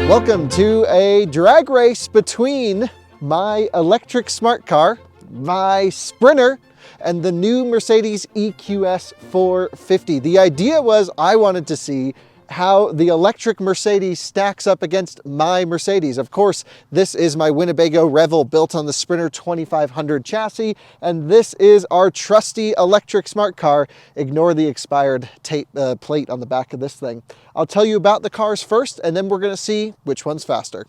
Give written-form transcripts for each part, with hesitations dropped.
Welcome to a drag race between my electric smart car, my Sprinter, and the new Mercedes EQS 450. The idea was I wanted to see how the electric Mercedes stacks up against my Mercedes. Of course, this is my Winnebago Revel built on the Sprinter 2500 chassis, and this is our trusty electric smart car. Ignore the expired plate on the back of this thing. I'll tell you about the cars first, and then we're gonna see which one's faster.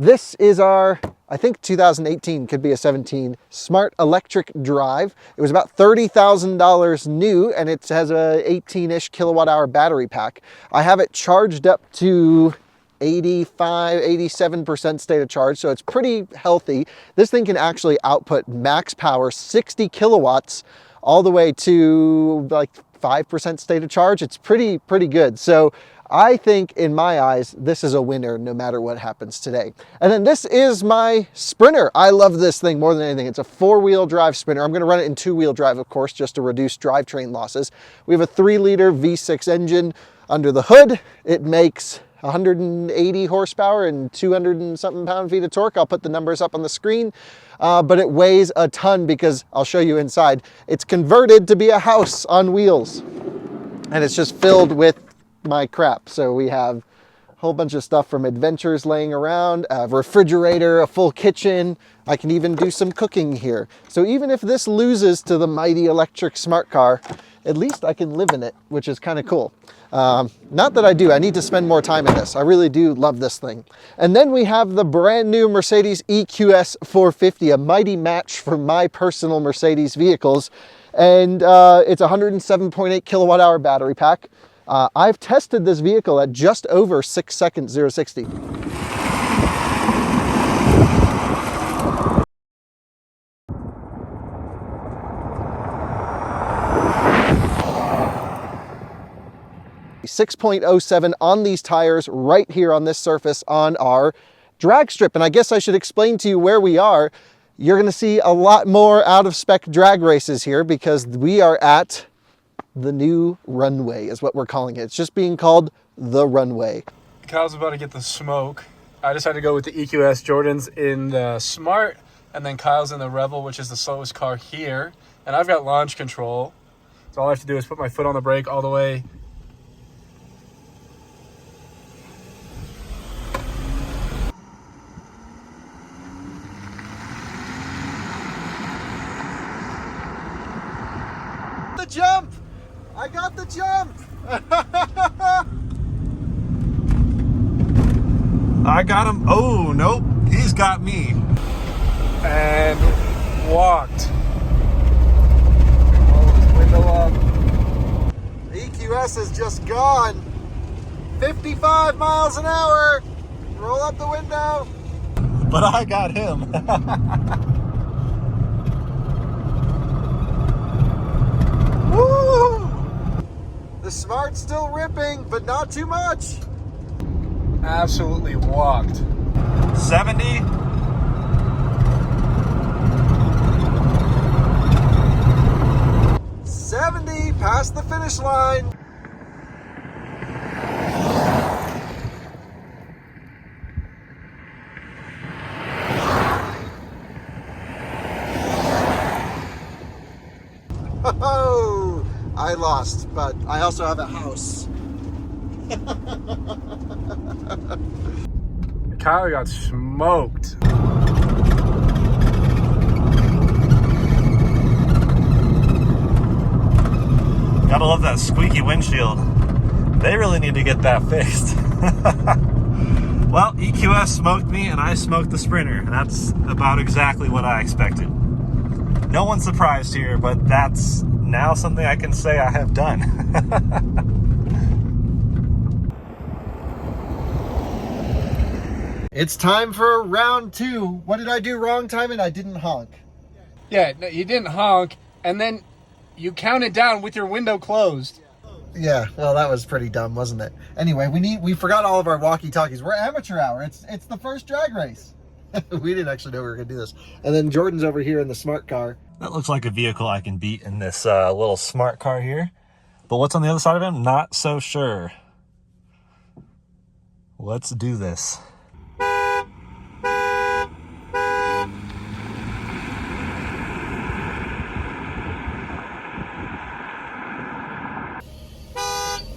This is our, I think 2018, could be a 17, Smart Electric Drive. It was about $30,000 new, and it has a 18-ish kilowatt hour battery pack. I have it charged up to 85, 87% state of charge, so it's pretty healthy. This thing can actually output max power 60 kilowatts all the way to like 5% state of charge. It's pretty good. So I think, in my eyes, this is a winner no matter what happens today. And then this is my Sprinter. I love this thing more than anything. It's a four-wheel drive Sprinter. I'm going to run it in two-wheel drive, of course, just to reduce drivetrain losses. We have a 3-liter V6 engine under the hood. It makes 180 horsepower and 200 and something pound-feet of torque. I'll put the numbers up on the screen. But it weighs a ton because, I'll show you inside, it's converted to be a house on wheels. And it's just filled with my crap. So we have a whole bunch of stuff from adventures laying around, a refrigerator, a full kitchen. I can even do some cooking here. So even if this loses to the mighty electric smart car, at least I can live in it, which is kind of cool. Not that I do, I need to spend more time in this. I really do love this thing. And then we have the brand new Mercedes EQS 450, a mighty match for my personal Mercedes vehicles. And it's a 107.8 kilowatt hour battery pack. I've tested this vehicle at just over 6 seconds 0-60. .07 on these tires right here on this surface on our drag strip. And I guess I should explain to you where we are. You're going to see a lot more out of spec drag races here because we are at the new runway is what we're calling it. It's just being called the runway. Kyle's about to get the smoke. I decided to go with the EQS. Jordan's in the Smart, and then Kyle's in the Revel, which is the slowest car here. And I've got launch control. So all I have to do is put my foot on the brake all the way. The jump! I got the jump! I got him. Oh, nope. He's got me. And walked. Roll his window up. The EQS is just gone. 55 miles an hour. Roll up the window. But I got him. Woo! The Smart's still ripping, but not too much. Absolutely walked. 70. Past the finish line. Oh, I lost, but I also have a house. Kyle got smoked. Gotta love that squeaky windshield. They really need to get that fixed. Well, EQS smoked me and I smoked the Sprinter. And that's about exactly what I expected. No one's surprised here, but that's now something I can say I have done. It's time for round two. What did I do wrong, Timon? I didn't honk. Yeah, no, you didn't honk, and then you counted down with your window closed. Yeah, well, that was pretty dumb, wasn't it? Anyway, we forgot all of our walkie-talkies. We're amateur hour. It's the first drag race. We didn't actually know we were gonna do this. And then Jordan's over here in the smart car. That looks like a vehicle I can beat in this little smart car here. But what's on the other side of him? Not so sure. Let's do this.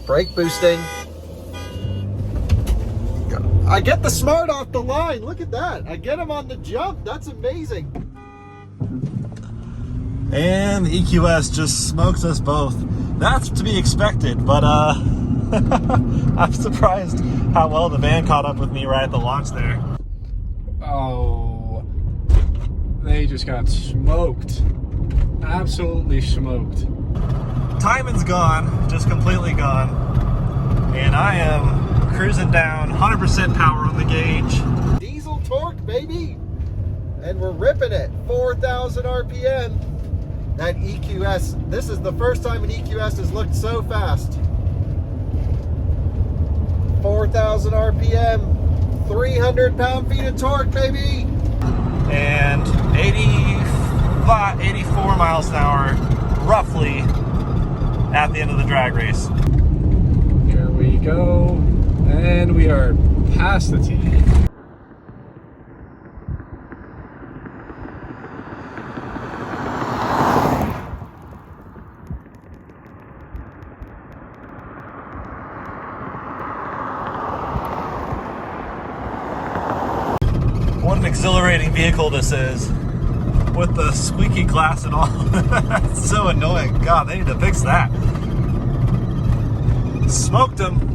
Brake boosting. I get the Smart off the line. Look at that. I get him on the jump. That's amazing. And the EQS just smokes us both. That's to be expected, but I'm surprised how well the van caught up with me right at the launch there. Oh, they just got smoked. Absolutely smoked. Timing's gone, just completely gone. And I am cruising down, 100% power on the gauge. Diesel torque, baby. And we're ripping it. 4,000 RPM. That EQS, this is the first time an EQS has looked so fast. 4,000 RPM, 300 pound-feet of torque, baby. And 84 miles an hour, roughly, at the end of the drag race. Here we go. And we are past the tee. What an exhilarating vehicle this is, with the squeaky glass and all. That's so annoying. God, they need to fix that. Smoked them.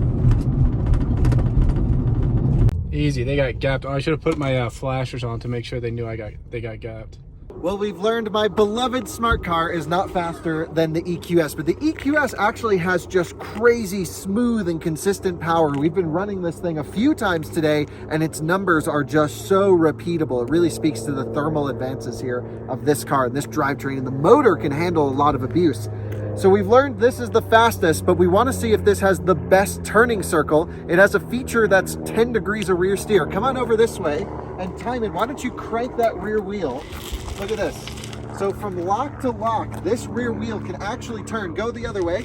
Easy, they got gapped. Oh, I should have put my flashers on to make sure they knew they got gapped. Well, we've learned my beloved Smart car is not faster than the EQS, but the EQS actually has just crazy smooth and consistent power. We've been running this thing a few times today, and its numbers are just so repeatable. It really speaks to the thermal advances here of this car and this drivetrain, and the motor can handle a lot of abuse. So we've learned this is the fastest, but we want to see if this has the best turning circle. It has a feature that's 10 degrees of rear steer. Come on over this way, and Timon, why don't you crank that rear wheel? Look at this. So from lock to lock, this rear wheel can actually turn, go the other way,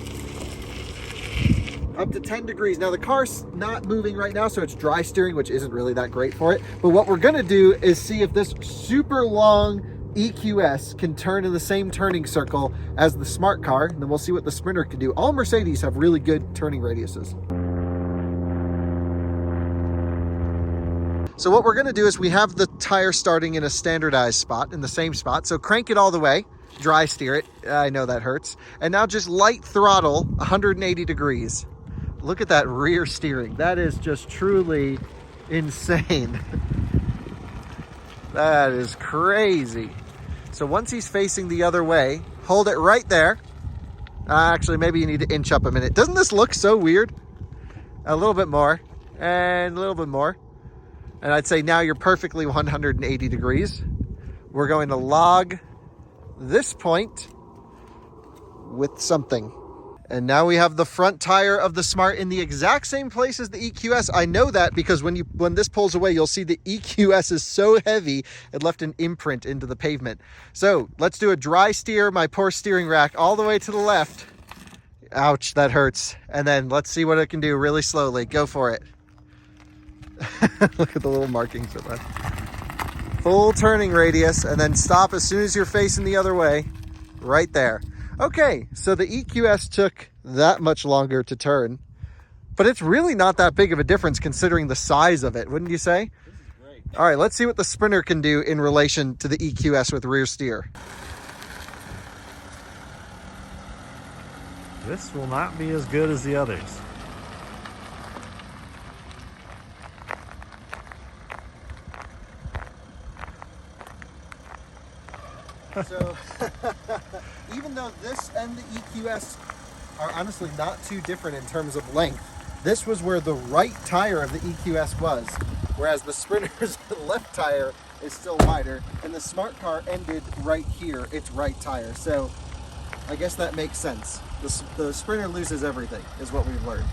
up to 10 degrees. Now the car's not moving right now, so it's dry steering, which isn't really that great for it. But what we're gonna do is see if this super long EQS can turn in the same turning circle as the Smart car, and then we'll see what the Sprinter can do. All Mercedes have really good turning radiuses. So what we're gonna do is we have the tire starting in a standardized spot, in the same spot. So crank it all the way, dry steer it. I know that hurts. And now just light throttle 180 degrees. Look at that rear steering. That is just truly insane. That is crazy. So once he's facing the other way, hold it right there. Actually, maybe you need to inch up a minute. Doesn't this look so weird? A little bit more, and a little bit more. And I'd say now you're perfectly 180 degrees. We're going to log this point with something. And now we have the front tire of the Smart in the exact same place as the EQS. I know that because when this pulls away, you'll see the EQS is so heavy, it left an imprint into the pavement. So let's do a dry steer, my poor steering rack, all the way to the left. Ouch, that hurts. And then let's see what it can do really slowly. Go for it. Look at the little markings for that. Full turning radius, and then stop as soon as you're facing the other way. Right there. Okay, so the EQS took that much longer to turn, but it's really not that big of a difference considering the size of it, wouldn't you say? This is great. All right, let's see what the Sprinter can do in relation to the EQS with rear steer. This will not be as good as the others. So even though this and the EQS are honestly not too different in terms of length, this was where the right tire of the EQS was, whereas the Sprinter's left tire is still wider, and the Smart car ended right here, its right tire. So I guess that makes sense. The Sprinter loses everything, is what we've learned.